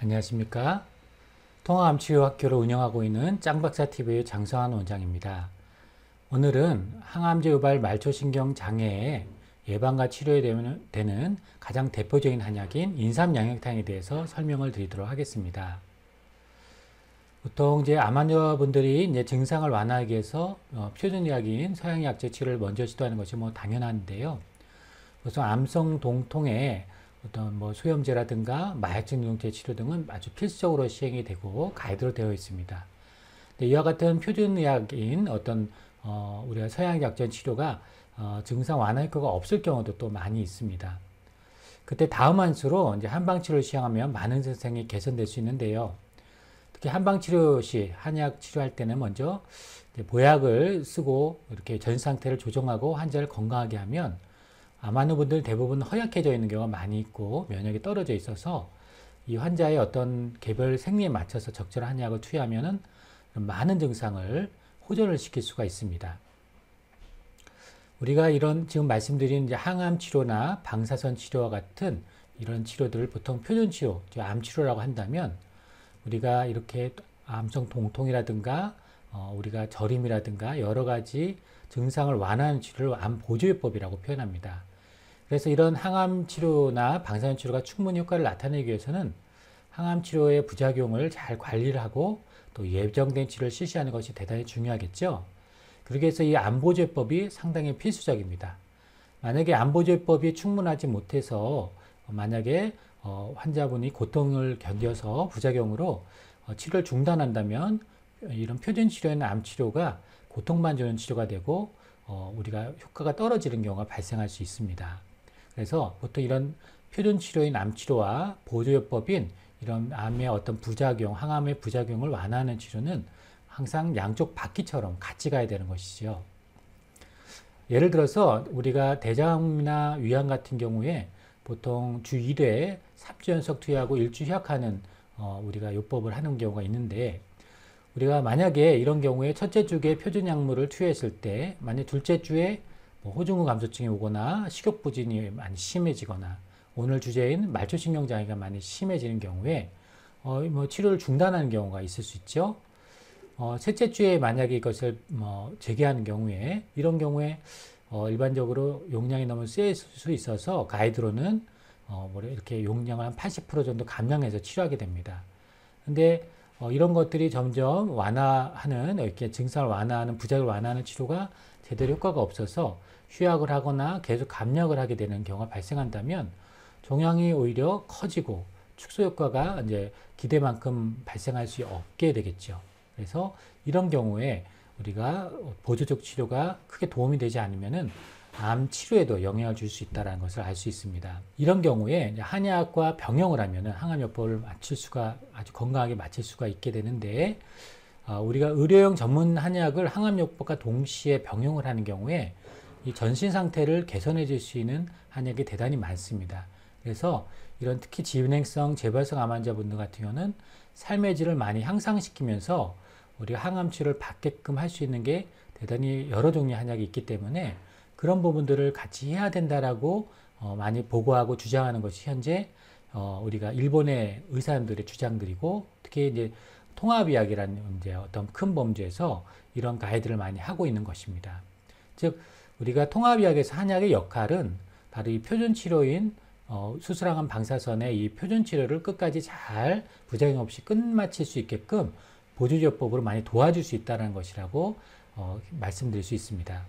안녕하십니까. 통합암치료학교를 운영하고 있는 짱박사TV의 장성환 원장입니다. 오늘은 항암제 유발 말초신경 장애의 예방과 치료에 되는 가장 대표적인 한약인 인삼양력탕에 대해서 설명을 드리도록 하겠습니다. 보통 이제 암 환자분들이 이제 증상을 완화하기 위해서 표준의학인 서양의학제 치료를 먼저 시도하는 것이 당연한데요. 우선 암성 동통에 어떤 소염제라든가 마약적 누용제 치료 등은 아주 필수적으로 시행이 되고 가이드로 되어 있습니다. 이와 같은 표준의학인 우리가 서양의학적 치료가 증상 완화 효과가 없을 경우도 또 많이 있습니다. 그때 다음 한수로 이제 한방치료를 시행하면 많은 증상이 개선될 수 있는데요. 특히 한방치료 시 한약 치료할 때는 먼저 보약을 쓰고 이렇게 전 상태를 조정하고 환자를 건강하게 하면 암 환자분들 대부분 허약해져 있는 경우가 많이 있고 면역이 떨어져 있어서 이 환자의 어떤 개별 생리에 맞춰서 적절한 한약을 투여하면은 많은 증상을 호전을 시킬 수가 있습니다. 우리가 이런 지금 말씀드린 이제 항암 치료나 방사선 치료와 같은 이런 치료들을 보통 표준 치료, 암 치료라고 한다면 우리가 이렇게 암성 동통이라든가 우리가 저림이라든가 여러 가지 증상을 완화하는 치료를 암 보조요법이라고 표현합니다. 그래서 이런 항암 치료나 방사선 치료가 충분히 효과를 나타내기 위해서는 항암 치료의 부작용을 잘 관리를 하고 또 예정된 치료를 실시하는 것이 대단히 중요하겠죠. 그렇게 해서 이 암보조요법이 상당히 필수적입니다. 만약에 암보조요법이 충분하지 못해서 만약에 환자분이 고통을 견뎌서 부작용으로 치료를 중단한다면 이런 표준 치료인 암 치료가 고통만 주는 치료가 되고 우리가 효과가 떨어지는 경우가 발생할 수 있습니다. 그래서 보통 이런 표준 치료인 암 치료와 보조요법인 이런 암의 어떤 부작용, 항암의 부작용을 완화하는 치료는 항상 양쪽 바퀴처럼 같이 가야 되는 것이죠. 예를 들어서 우리가 대장암이나 위암 같은 경우에 보통 주 1회 3주 연속 투여하고 1주 휴학하는 우리가 요법을 하는 경우가 있는데 우리가 만약에 이런 경우에 첫째 주에 표준 약물을 투여했을 때 만약 둘째 주에 호중구 감소증이 오거나 식욕부진이 많이 심해지거나 오늘 주제인 말초신경장애가 많이 심해지는 경우에 치료를 중단하는 경우가 있을 수 있죠. 셋째 주에 만약에 이것을 재개하는 경우에 이런 경우에 일반적으로 용량이 너무 셀 수 있어서 가이드로는 이렇게 용량을 한 80% 정도 감량해서 치료하게 됩니다. 근데 이런 것들이 점점 완화하는 이렇게 증상을 완화하는 부작용을 완화하는 치료가 제대로 효과가 없어서 휴약을 하거나 계속 감량을 하게 되는 경우가 발생한다면 종양이 오히려 커지고 축소 효과가 이제 기대만큼 발생할 수 없게 되겠죠. 그래서 이런 경우에 우리가 보조적 치료가 크게 도움이 되지 않으면은 암 치료에도 영향을 줄 수 있다는 것을 알 수 있습니다. 이런 경우에 한약과 병용을 하면은 항암요법을 아주 건강하게 맞출 수가 있게 되는데 우리가 의료용 전문 한약을 항암요법과 동시에 병용을 하는 경우에 이 전신 상태를 개선해 줄 수 있는 한약이 대단히 많습니다. 그래서 이런 특히 진행성 재발성 암 환자분들 같은 경우는 삶의 질을 많이 향상시키면서 우리가 항암 치료를 받게끔 할 수 있는 게 대단히 여러 종류의 한약이 있기 때문에 그런 부분들을 같이 해야 된다라고 많이 보고하고 주장하는 것이 현재 우리가 일본의 의사들의 주장들이고 특히 이제 통합의학이라는 이제 어떤 큰 범주에서 이런 가이드를 많이 하고 있는 것입니다. 즉 우리가 통합의학에서 한약의 역할은 바로 이 표준 치료인 수술항암 방사선의 이 표준 치료를 끝까지 잘 부작용 없이 끝마칠 수 있게끔 보조요법으로 많이 도와줄 수 있다는 것이라고 말씀드릴 수 있습니다.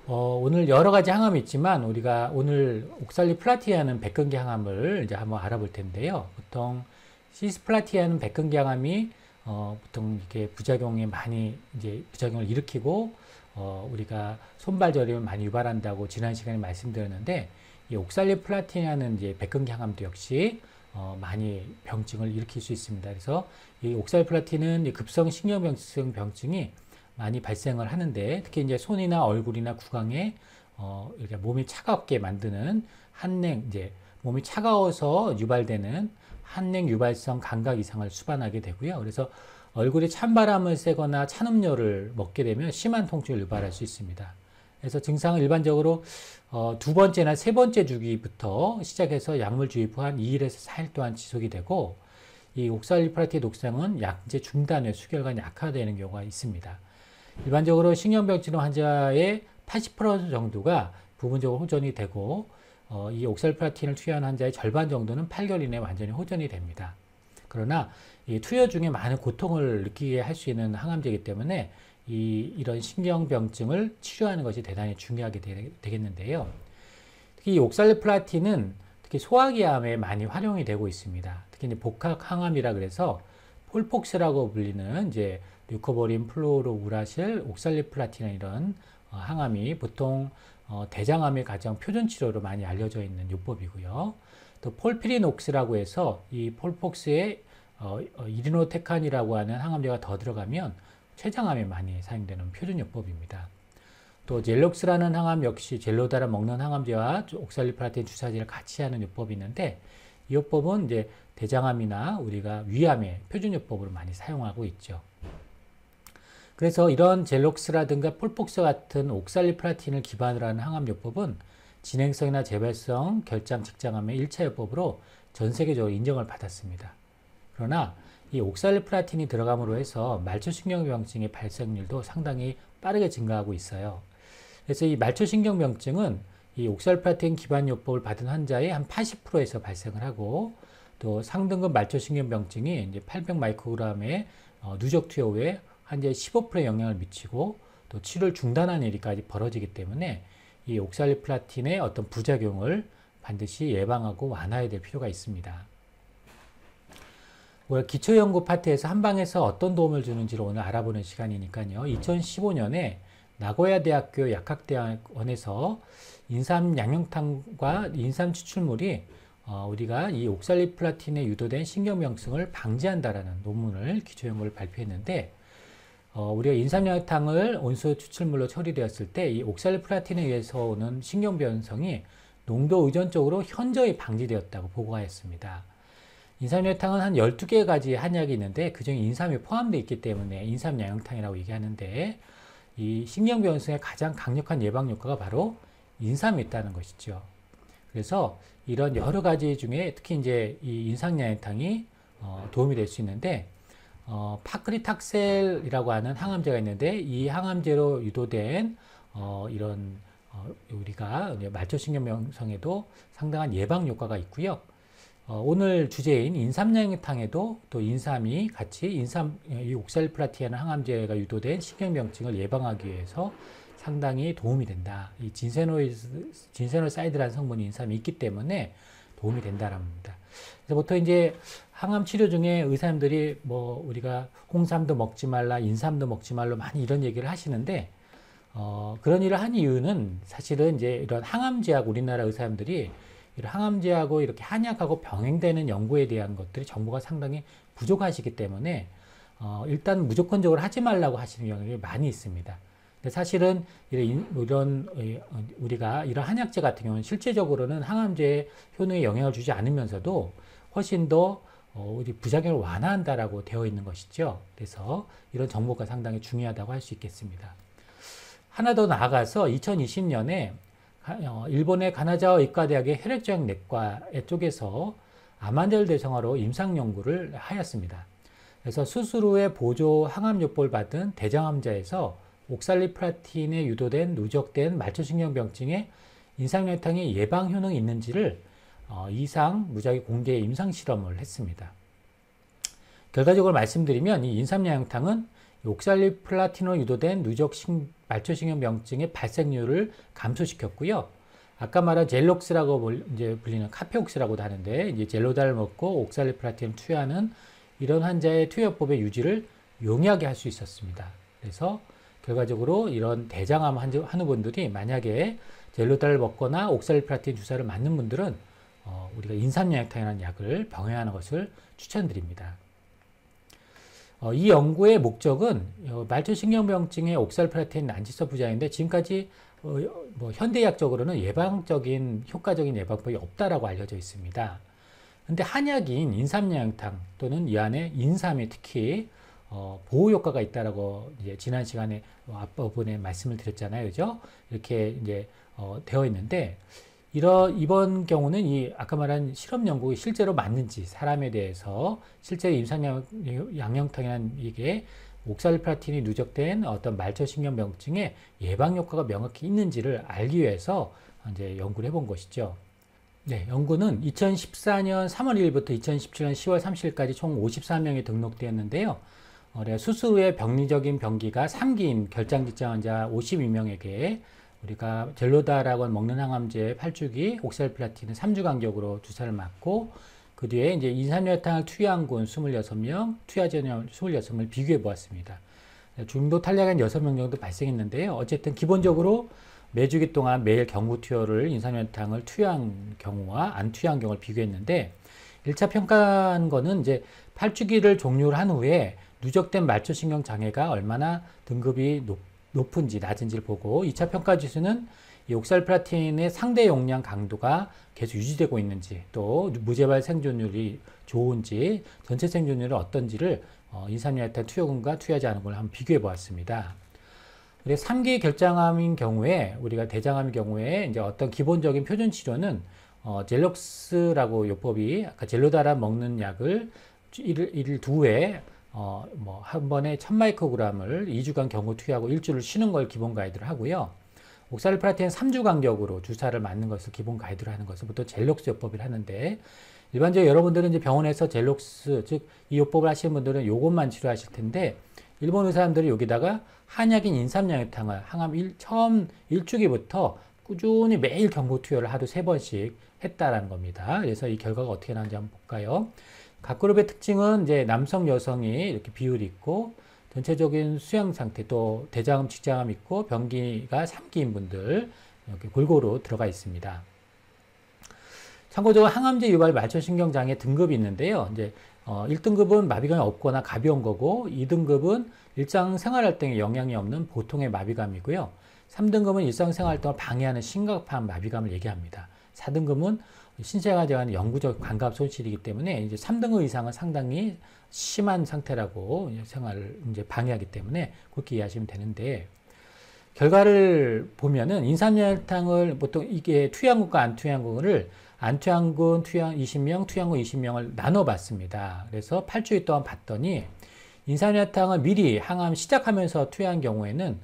오늘 여러 가지 항암이 있지만 우리가 오늘 옥살리플라티아는 백근기 항암을 이제 한번 알아볼 텐데요. 보통 시스플라티아는 백근기 항암이 보통 이렇게 부작용이 많이 이제 부작용을 일으키고 우리가 손발 저림을 많이 유발한다고 지난 시간에 말씀드렸는데 이 옥살리플라티아는 이제 백근기 항암도 역시 많이 병증을 일으킬 수 있습니다. 그래서 이 옥살리플라티는 급성 신경병성 병증이 많이 발생을 하는데 특히 이제 손이나 얼굴이나 구강에 이렇게 몸이 차갑게 만드는 한냉 이제 몸이 차가워서 유발되는 한냉 유발성 감각 이상을 수반하게 되고요. 그래서 얼굴에 찬바람을 쐬거나 찬 음료를 먹게 되면 심한 통증을 유발할 수 있습니다. 그래서 증상은 일반적으로 두 번째나 세 번째 주기부터 시작해서 약물 주입 후 한 2일에서 4일 동안 지속이 되고, 이 옥살리프라티의 독성은 약제 중단 후 수혈관이 악화되는 경우가 있습니다. 일반적으로 신경병 환자의 80% 정도가 부분적으로 호전이 되고, 이 옥살리프라틴을 투여한 환자의 절반 정도는 8개월 이내에 완전히 호전이 됩니다. 그러나 이 투여 중에 많은 고통을 느끼게 할 수 있는 항암제이기 때문에 이런 신경병증을 치료하는 것이 대단히 중요하게 되겠는데요. 특히 이 옥살리프라틴은 특히 소화기암에 많이 활용이 되고 있습니다. 특히 이제 복합항암이라 그래서 폴폭스라고 불리는 이제 류코버린, 플로로우라실, 옥살리플라틴 이런 항암이 보통 대장암의 가장 표준 치료로 많이 알려져 있는 요법이고요. 또 폴피리녹스라고 해서 이 폴폭스에 이리노테칸이라고 하는 항암제가 더 들어가면 췌장암에 많이 사용되는 표준 요법입니다. 또 젤록스라는 항암 역시 젤로다를 먹는 항암제와 옥살리플라틴 주사제를 같이 하는 요법이 있는데, 이 요법은 이제 대장암이나 우리가 위암의 표준 요법으로 많이 사용하고 있죠. 그래서 이런 젤록스라든가 폴폭스 같은 옥살리플라틴을 기반으로 하는 항암 요법은 진행성이나 재발성, 결장, 직장암의 1차 요법으로 전 세계적으로 인정을 받았습니다. 그러나 이 옥살리플라틴이 들어감으로 해서 말초신경병증의 발생률도 상당히 빠르게 증가하고 있어요. 그래서 이 말초신경병증은 이 옥살리플라틴 기반 요법을 받은 환자의 한 80%에서 발생을 하고, 또 상등급 말초신경병증이 이제 800 마이크로그램의 누적 투여 후에 환자의 15%에 영향을 미치고 또 치료를 중단하는 일까지 벌어지기 때문에 이 옥살리플라틴의 어떤 부작용을 반드시 예방하고 완화해야 될 필요가 있습니다. 기초연구 파트에서 한방에서 어떤 도움을 주는지를 오늘 알아보는 시간이니까요. 2015년에 나고야 대학교 약학대학원에서 인삼 양념탕과 인삼 추출물이 우리가 이 옥살리플라틴에 유도된 신경병증을 방지한다라는 논문을 기초연구를 발표했는데, 우리가 인삼 양념탕을 온수 추출물로 처리되었을 때 이 옥살리플라틴에 의해서 오는 신경변성이 농도 의존적으로 현저히 방지되었다고 보고하였습니다. 인삼양탕은 한 12개가지 한약이 있는데 그중에 인삼이 포함되어 있기 때문에 인삼양탕이라고 얘기하는데, 이 신경변성의 가장 강력한 예방 효과가 바로 인삼이 있다는 것이죠. 그래서 이런 여러 가지 중에 특히 이제 이 인삼양탕이 도움이 될 수 있는데, 파크리탁셀이라고 하는 항암제가 있는데, 이 항암제로 유도된 우리가 말초신경병성에도 상당한 예방 효과가 있고요. 오늘 주제인 인삼양탕에도 또 인삼이 같이 이 옥살리플라틴 항암제가 유도된 신경병증을 예방하기 위해서 상당히 도움이 된다. 이 진세노사이드라는 성분이 인삼이 있기 때문에 도움이 된다는 겁니다. 그래서 보통 이제 항암 치료 중에 의사님들이 우리가 홍삼도 먹지 말라, 인삼도 먹지 말라 많이 이런 얘기를 하시는데, 그런 일을 한 이유는 사실은 이제 이런 항암제하고 우리나라 의사님들이 이런 항암제하고 이렇게 한약하고 병행되는 연구에 대한 것들이 정보가 상당히 부족하시기 때문에 일단 무조건적으로 하지 말라고 하시는 경우가 많이 있습니다. 근데 사실은 우리가 이런 한약제 같은 경우는 실제적으로는 항암제의 효능에 영향을 주지 않으면서도 훨씬 더 우리 부작용을 완화한다라고 되어 있는 것이죠. 그래서 이런 정보가 상당히 중요하다고 할 수 있겠습니다. 하나 더 나아가서 2020년에 일본의 가나자와 의과대학의 혈액저항내과 쪽에서 암 환자를 대상으로 임상 연구를 하였습니다. 그래서 수술 후에 보조 항암요법을 받은 대장암자에서 옥살리플라틴에 유도된 누적된 말초신경병증의 인삼양탕의 예방 효능이 있는지를 이상 무작위 공개 임상 실험을 했습니다. 결과적으로 말씀드리면 이 인삼양탕은 옥살리플라틴으로 유도된 누적 말초신경병증의 발생률을 감소시켰고요. 아까 말한 젤록스라고 이제 불리는 카페옥스라고도 하는데, 이제 젤로다를 먹고 옥살리플라틴을 투여하는 이런 환자의 투여법의 유지를 용이하게 할 수 있었습니다. 그래서 결과적으로 이런 대장암 하는 분들이 만약에 젤로다를 먹거나 옥살리플라틴 주사를 맞는 분들은 우리가 인삼양탕이라는 약을 병행하는 것을 추천드립니다. 이 연구의 목적은 말초신경병증의 옥살리플라틴 난치성 부작용인데, 지금까지 현대의학적으로는 효과적인 예방법이 없다라고 알려져 있습니다. 근데 한약인 인삼양탕 또는 이 안에 인삼이 특히 보호 효과가 있다라고 이제 지난 시간에 앞부분에 말씀을 드렸잖아요. 그죠? 이렇게 이제 되어 있는데 이번 경우는 이 아까 말한 실험 연구가 실제로 맞는지 사람에 대해서 실제로 임상양령탕이라는 이게 옥살리플라틴이 누적된 어떤 말초신경병증의 예방 효과가 명확히 있는지를 알기 위해서 이제 연구를 해본 것이죠. 네, 연구는 2014년 3월 1일부터 2017년 10월 30일까지 총 54명이 등록되었는데요. 수술 후에 병리적인 병기가 3기인 결장직장 환자 52명에게 우리가 젤로다라고 먹는 항암제 8주기 옥살리플라틴을 3주 간격으로 주사를 맞고 그 뒤에 이제 인산유화탕을 투여한 군 26명, 투여하지 않은 26명을 비교해 보았습니다. 중도 탄력한 6명 정도 발생했는데요. 어쨌든 기본적으로 매주기 동안 매일 경구 투여를 인산유화탕을 투여한 경우와 안 투여한 경우를 비교했는데 1차 평가한 거는 이제 8주기를 종료를 한 후에 누적된 말초신경 장애가 얼마나 등급이 높은지 낮은지를 보고 2차 평가 지수는 이 옥살리플라틴의 상대 용량 강도가 계속 유지되고 있는지 또 무재발 생존율이 좋은지 전체 생존율이 어떤지를 인산유화탄 투여군과 투여하지 않은 걸 한번 비교해 보았습니다. 그래서 3기 결장암인 경우에 우리가 대장암인 경우에 이제 어떤 기본적인 표준 치료는 젤록스라고 요법이 아까 젤로다라 먹는 약을 일일 2회 한 번에 1000마이크로그램을 2주간 경구 투여하고 일주를 쉬는 걸 기본 가이드를 하고요. 옥살리플라틴 3주 간격으로 주사를 맞는 것을 기본 가이드로 하는 것을 보통 젤록스 요법을 하는데 일반적으로 여러분들은 이제 병원에서 젤록스 즉 이 요법을 하시는 분들은 요것만 치료하실 텐데 일본 의사람들이 여기다가 한약인 인삼양유탕을 처음 1주기부터 꾸준히 매일 경구 투여를 하루 3번씩 했다라는 겁니다. 그래서 이 결과가 어떻게 나오는지 한번 볼까요? 각 그룹의 특징은 이제 남성, 여성이 이렇게 비율이 있고 전체적인 수양 상태 또 대장암, 직장암 있고 병기가 3기인 분들 이렇게 골고루 들어가 있습니다. 참고적으로 항암제 유발 말초신경장애 등급이 있는데요. 이제 1등급은 마비감이 없거나 가벼운 거고 2등급은 일상생활활동에 영향이 없는 보통의 마비감이고요. 3등급은 일상생활활동을 방해하는 심각한 마비감을 얘기합니다. 4등급은 신체가 대한 영구적 감각 손실이기 때문에 이제 3등급 이상은 상당히 심한 상태라고 생활을 이제 방해하기 때문에 그렇게 이해하시면 되는데 결과를 보면은 인삼유화탕을 보통 이게 투여한군과 안 투여한군을 안 투여한군 20명, 투여한군 20명을 나눠 봤습니다. 그래서 8주일 동안 봤더니 인산유화탕을 미리 항암 시작하면서 투여한 경우에는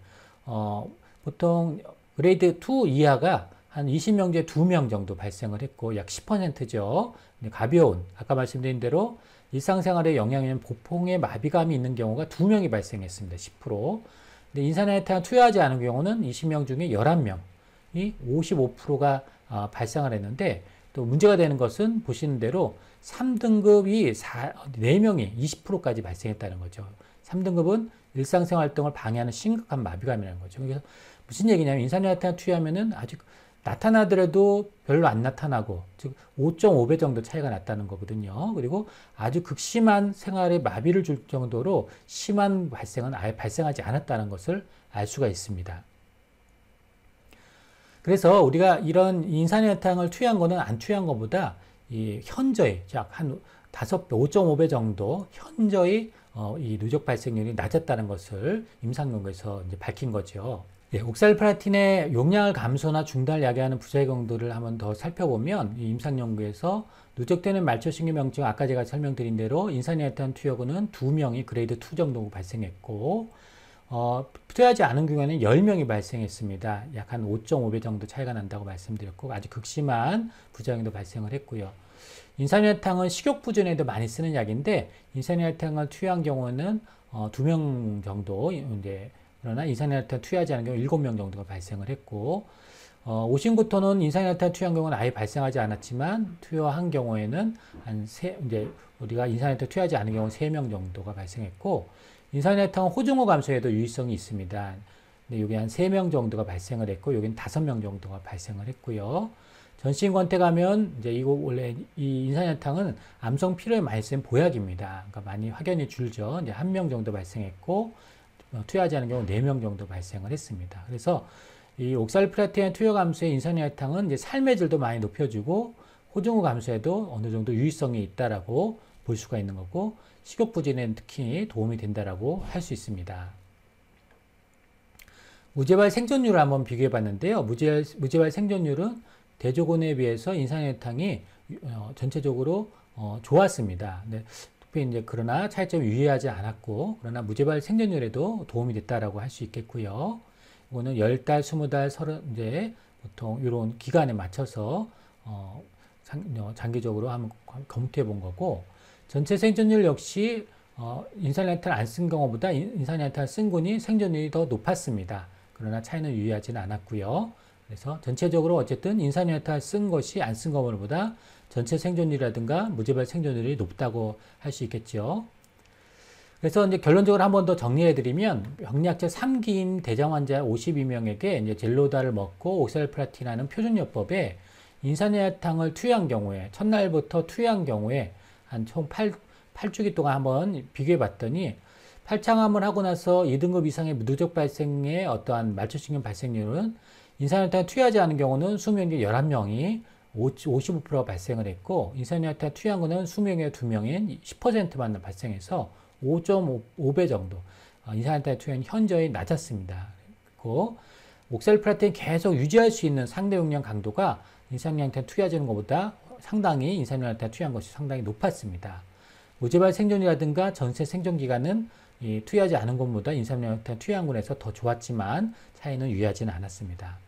보통 그레이드 2 이하가 한 20명 중에 2명 정도 발생을 했고 약 10%죠. 가벼운 아까 말씀드린 대로 일상생활에 영향이 있는 보통의 마비감이 있는 경우가 2명이 발생했습니다. 10%. 근데 인산유화탕을 투여하지 않은 경우는 20명 중에 11명이 55%가 발생을 했는데 또 문제가 되는 것은 보시는 대로 3등급이 4명이 20%까지 발생했다는 거죠. 3등급은 일상생활 활동을 방해하는 심각한 마비감이라는 거죠. 그래서 무슨 얘기냐면 인산유화탕 투여하면은 아직 나타나더라도 별로 안 나타나고 즉 5.5배 정도 차이가 났다는 거거든요. 그리고 아주 극심한 생활에 마비를 줄 정도로 심한 발생은 아예 발생하지 않았다는 것을 알 수가 있습니다. 그래서 우리가 이런 인산유화탕을 투여한 거는 안 투여한 것보다 이 현저히 한 5배, 5.5배 정도 현저히 이 누적 발생률이 낮았다는 것을 임상연구에서 이제 밝힌 거죠. 예, 옥살리플라틴의 용량을 감소나 중단을 야기하는 부작용들을 한번 더 살펴보면 이 임상연구에서 누적되는 말초신경병증 아까 제가 설명드린 대로 인산유화탄 투여군은 2명이 그레이드 2 정도 발생했고 투여하지 않은 경우에는 10명이 발생했습니다. 약 한 5.5배 정도 차이가 난다고 말씀드렸고 아주 극심한 부작용도 발생을 했고요. 인산유화탕은 식욕부전에도 많이 쓰는 약인데 인산유화탕을 투여한 경우는 2명 정도 이제 그러나 인산유화탄 투여하지 않은 경우 7명 정도가 발생을 했고 오신구토는 인산유화탄 투여한 경우는 아예 발생하지 않았지만 투여한 경우에는 이제 우리가 인산유화탄 투여하지 않은 경우 3명 정도가 발생했고 인산유화탕은 호중호 감소에도 유의성이 있습니다. 근데 여기 한 3명 정도가 발생을 했고 여기는 5명 정도가 발생을 했고요. 전신 권태가면 이제 이거 원래 이 인산유화탕은 암성 피로에 많이 쓰는 보약입니다. 그러니까 많이 확연히 줄죠. 이제 1명 정도 발생했고 투여하지 않은 경우 4명 정도 발생을 했습니다. 그래서 이 옥살리플라틴 투여 감소의 인산유화탕은 이제 삶의 질도 많이 높여주고 호중호 감소에도 어느 정도 유의성이 있다라고 볼 수가 있는 거고, 식욕부진에는 특히 도움이 된다라고 할 수 있습니다. 무제발 생존율을 한번 비교해 봤는데요. 무제발 생존율은 대조군에 비해서 인산혈탕이 전체적으로 좋았습니다. 네, 특히 이제 그러나 차이점이 유의하지 않았고, 그러나 무제발 생존율에도 도움이 됐다라고 할 수 있겠고요. 이거는 10달, 20달, 30, 이제 보통 이런 기간에 맞춰서 장기적으로 한번 검토해 본 거고, 전체 생존율 역시 인산화탄을 안 쓴 경우보다 인산화탄을 쓴 군이 생존율이 더 높았습니다. 그러나 차이는 유의하지는 않았고요. 그래서 전체적으로 어쨌든 인산화탄을 쓴 것이 안 쓴 것보다 전체 생존율이라든가 무제발 생존율이 높다고 할 수 있겠죠. 그래서 이제 결론적으로 한 번 더 정리해 드리면, 병리학적 3기인 대장 환자 52명에게 이제 젤로다를 먹고 옥살프라틴하는 표준요법에 인산화탄을 투여한 경우에, 첫날부터 투여한 경우에 한 총 8주기 동안 한번 비교해 봤더니, 8창암을 하고 나서 2등급 이상의 누적 발생의 어떠한 말초신경 발생률은 인산화탄을 투여하지 않은 경우는 20명 중 11명이 55% 발생을 했고, 인산화탄을 투여한 거는 20명에 2명인 10%만 발생해서 5.5배 정도 인산화탄을 투여한 현저히 낮았습니다. 그리고 옥살프라틴 계속 유지할 수 있는 상대 용량 강도가 인산화탄 투여하는 것보다 상당히 인산화탄 투여한 것이 상당히 높았습니다. 무제발 생존이라든가 전체 생존 기간은 투여하지 않은 것보다 인산화탄 투여한 군에서 더 좋았지만 차이는 유의하지는 않았습니다.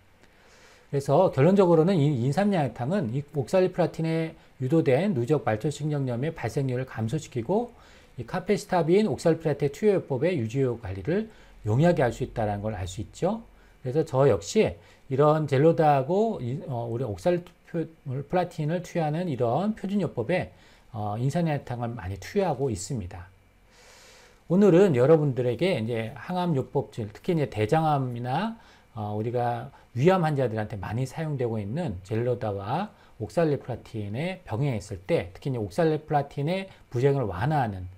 그래서 결론적으로는 이 인산화탄은 이 옥살리프라틴에 유도된 누적 말초신경염의 발생률을 감소시키고, 이 카페시타빈 옥살리프라틴 투여요법의 유지효 관리를 용이하게 할 수 있다는 걸 알 수 있죠. 그래서 저 역시 이런 젤로다하고 우리 옥살리프라틴을 투여하는 이런 표준요법에 인산화탄을 많이 투여하고 있습니다. 오늘은 여러분들에게 이제 항암요법질, 특히 이제 대장암이나 우리가 위암 환자들한테 많이 사용되고 있는 젤로다와 옥살리프라틴의 병행했을 때, 특히 이제 옥살리프라틴의 부작용을 완화하는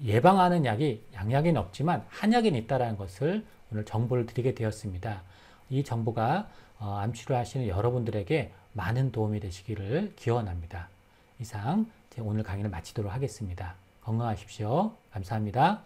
예방하는 약이 양약에는 없지만 한약에는 있다는 것을 오늘 정보를 드리게 되었습니다. 이 정보가 암 치료하시는 여러분들에게 많은 도움이 되시기를 기원합니다. 이상 오늘 강의를 마치도록 하겠습니다. 건강하십시오. 감사합니다.